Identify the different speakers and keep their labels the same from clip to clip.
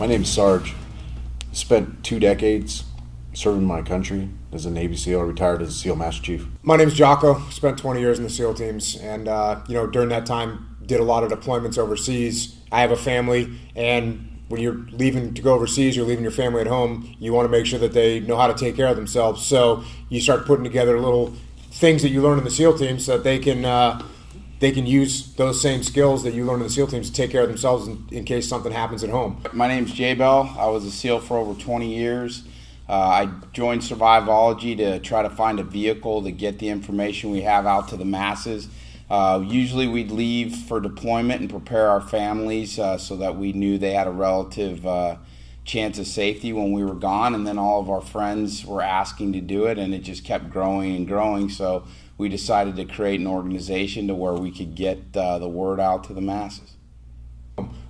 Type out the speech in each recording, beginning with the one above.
Speaker 1: My name's Sarge. Spent 2 decades serving my country as a Navy SEAL. I retired as a SEAL Master Chief.
Speaker 2: My name's Jocko. Spent 20 years in the SEAL teams, and during that time, did a lot of deployments overseas. I have a family, and when you're leaving to go overseas, you're leaving your family at home. You want to make sure that they know how to take care of themselves. So you start putting together little things that you learn in the SEAL teams so that they can use those same skills that you learn in the SEAL teams to take care of themselves in case something happens at home.
Speaker 3: My name's Jay Bell. I was a SEAL for over 20 years. I joined Survivology to try to find a vehicle to get the information we have out to the masses. Usually we'd leave for deployment and prepare our families so that we knew they had a relative chance of safety when we were gone, and then all of our friends were asking to do it, and it just kept growing and growing. So we decided to create an organization to where we could get the word out to the masses.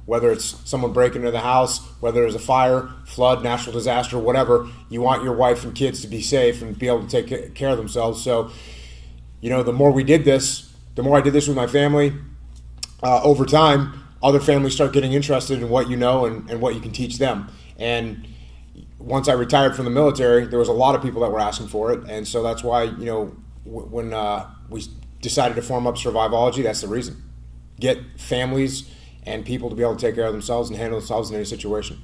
Speaker 2: Whether it's someone breaking into the house, whether there's a fire, flood, natural disaster, whatever, you want your wife and kids to be safe and be able to take care of themselves. So, the more we did this, the more I did this with my family, over time, other families start getting interested in what you know and what you can teach them. And once I retired from the military, there was a lot of people that were asking for it. And so that's why, when we decided to form up Survivology, that's the reason. Get families and people to be able to take care of themselves and handle themselves in any situation.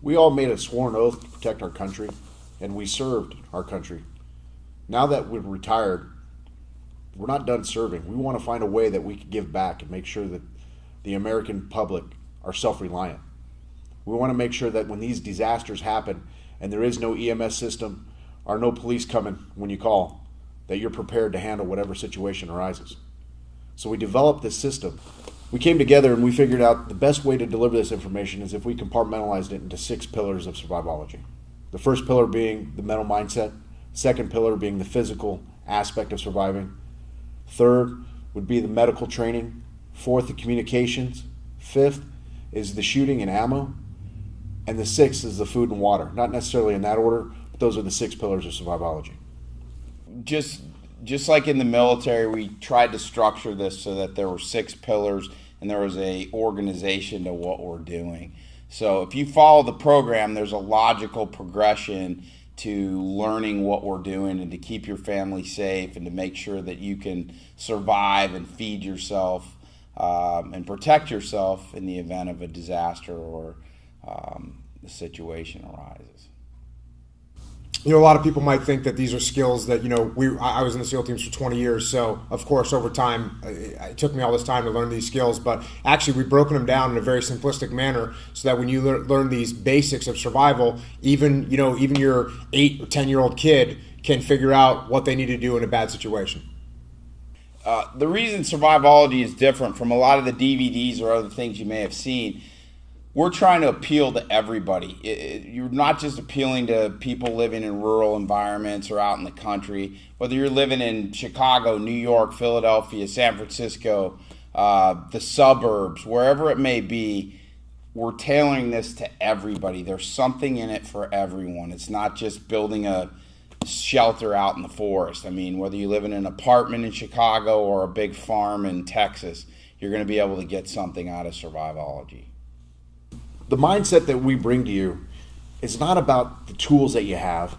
Speaker 1: We all made a sworn oath to protect our country, and we served our country. Now that we're retired, we're not done serving. We want to find a way that we can give back and make sure that the American public are self-reliant. We want to make sure that when these disasters happen and there is no EMS system or no police coming when you call, that you're prepared to handle whatever situation arises. So we developed this system. We came together and we figured out the best way to deliver this information is if we compartmentalized it into 6 pillars of survivology. The first pillar being the mental mindset, second pillar being the physical aspect of surviving, third would be the medical training, fourth the communications, fifth is the shooting and ammo, and the sixth is the food and water. Not necessarily in that order, but those are the 6 pillars of survivology.
Speaker 3: Just like in the military, we tried to structure this so that there were 6 pillars and there was a organization to what we're doing. So if you follow the program, there's a logical progression to learning what we're doing and to keep your family safe and to make sure that you can survive and feed yourself and protect yourself in the event of a disaster or the situation arises.
Speaker 2: A lot of people might think that these are skills that, I was in the SEAL teams for 20 years, so of course over time, it took me all this time to learn these skills, but actually we've broken them down in a very simplistic manner so that when you learn these basics of survival, even your 8 or 10-year-old kid can figure out what they need to do in a bad situation.
Speaker 3: The reason Survivology is different from a lot of the DVDs or other things you may have seen, we're trying to appeal to everybody. You're not just appealing to people living in rural environments or out in the country. Whether you're living in Chicago, New York, Philadelphia, San Francisco, the suburbs, wherever it may be, we're tailoring this to everybody. There's something in it for everyone. It's not just building a shelter out in the forest. I mean, whether you live in an apartment in Chicago or a big farm in Texas, you're going to be able to get something out of Survivology.
Speaker 1: The mindset that we bring to you is not about the tools that you have.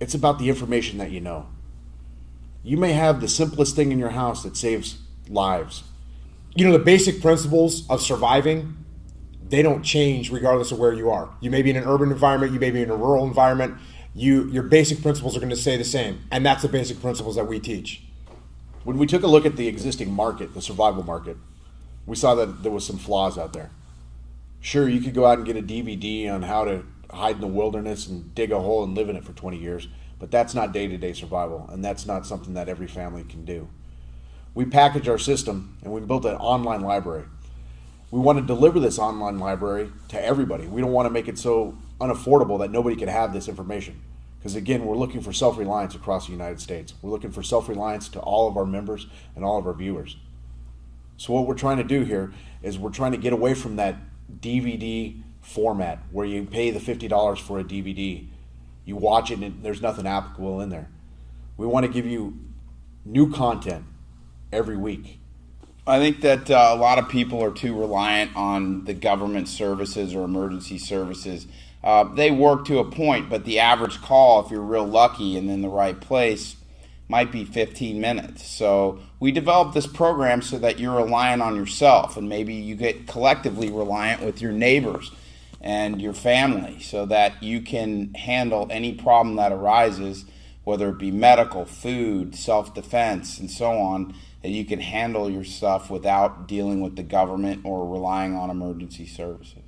Speaker 1: It's about the information that you know. You may have the simplest thing in your house that saves lives.
Speaker 2: The basic principles of surviving, they don't change regardless of where you are. You may be in an urban environment, you may be in a rural environment. Your basic principles are going to stay the same, and that's the basic principles that we teach.
Speaker 1: When we took a look at the existing market, the survival market, we saw that there was some flaws out there. Sure, you could go out and get a DVD on how to hide in the wilderness and dig a hole and live in it for 20 years, but that's not day-to-day survival, and that's not something that every family can do. We packaged our system, and we built an online library. We want to deliver this online library to everybody. We don't want to make it so unaffordable that nobody can have this information. Because again, we're looking for self-reliance across the United States. We're looking for self-reliance to all of our members and all of our viewers. So what we're trying to do here is we're trying to get away from that DVD format where you pay the $50 for a DVD, you watch it and there's nothing applicable in there. We want to give you new content every week.
Speaker 3: I think that a lot of people are too reliant on the government services or emergency services. They work to a point, but the average call, if you're real lucky and in the right place, might be 15 minutes. So we developed this program so that you're reliant on yourself, and maybe you get collectively reliant with your neighbors and your family so that you can handle any problem that arises, whether it be medical, food, self-defense, and so on, that you can handle your stuff without dealing with the government or relying on emergency services.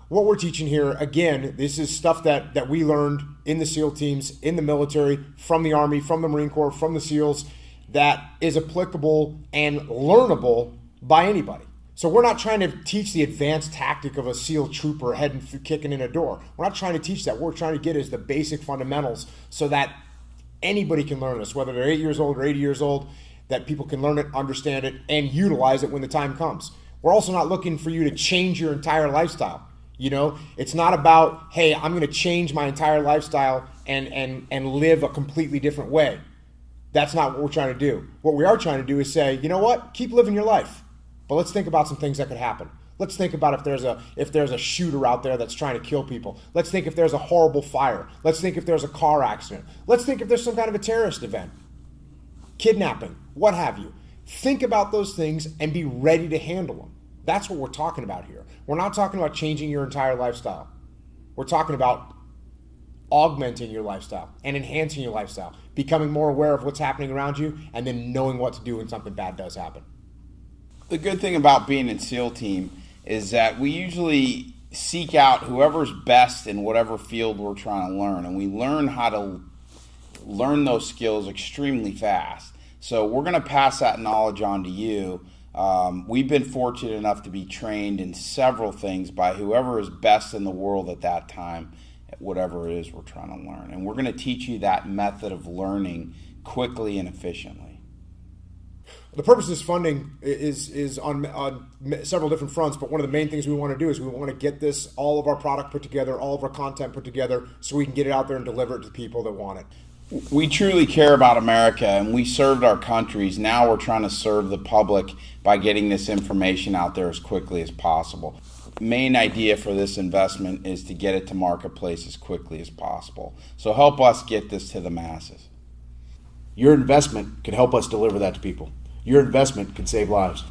Speaker 2: What we're teaching here, again, this is stuff that we learned in the SEAL teams, in the military, from the Army, from the Marine Corps, from the SEALs, that is applicable and learnable by anybody. So we're not trying to teach the advanced tactic of a SEAL trooper heading through, kicking in a door. We're not trying to teach that. What we're trying to get is the basic fundamentals so that anybody can learn this, whether they're 8 years old or 80 years old, that people can learn it, understand it, and utilize it when the time comes. We're also not looking for you to change your entire lifestyle. You know, it's not about, hey, I'm going to change my entire lifestyle and live a completely different way. That's not what we're trying to do. What we are trying to do is say, you know what, keep living your life, but let's think about some things that could happen. Let's think about if there's a shooter out there that's trying to kill people. Let's think if there's a horrible fire. Let's think if there's a car accident. Let's think if there's some kind of a terrorist event, kidnapping, what have you. Think about those things and be ready to handle them. That's what we're talking about here. We're not talking about changing your entire lifestyle. We're talking about augmenting your lifestyle and enhancing your lifestyle, becoming more aware of what's happening around you, and then knowing what to do when something bad does happen.
Speaker 3: The good thing about being in SEAL team is that we usually seek out whoever's best in whatever field we're trying to learn, and we learn how to learn those skills extremely fast. So we're going to pass that knowledge on to you. We've been fortunate enough to be trained in several things by whoever is best in the world at that time, at whatever it is we're trying to learn. And we're going to teach you that method of learning quickly and efficiently.
Speaker 2: The purpose of this funding is on several different fronts, but one of the main things we want to do is we want to get this, all of our product put together, all of our content put together, so we can get it out there and deliver it to people that want it.
Speaker 3: We truly care about America, and we served our countries. Now we're trying to serve the public by getting this information out there as quickly as possible. The main idea for this investment is to get it to marketplace as quickly as possible. So help us get this to the masses.
Speaker 1: Your investment can help us deliver that to people. Your investment can save lives.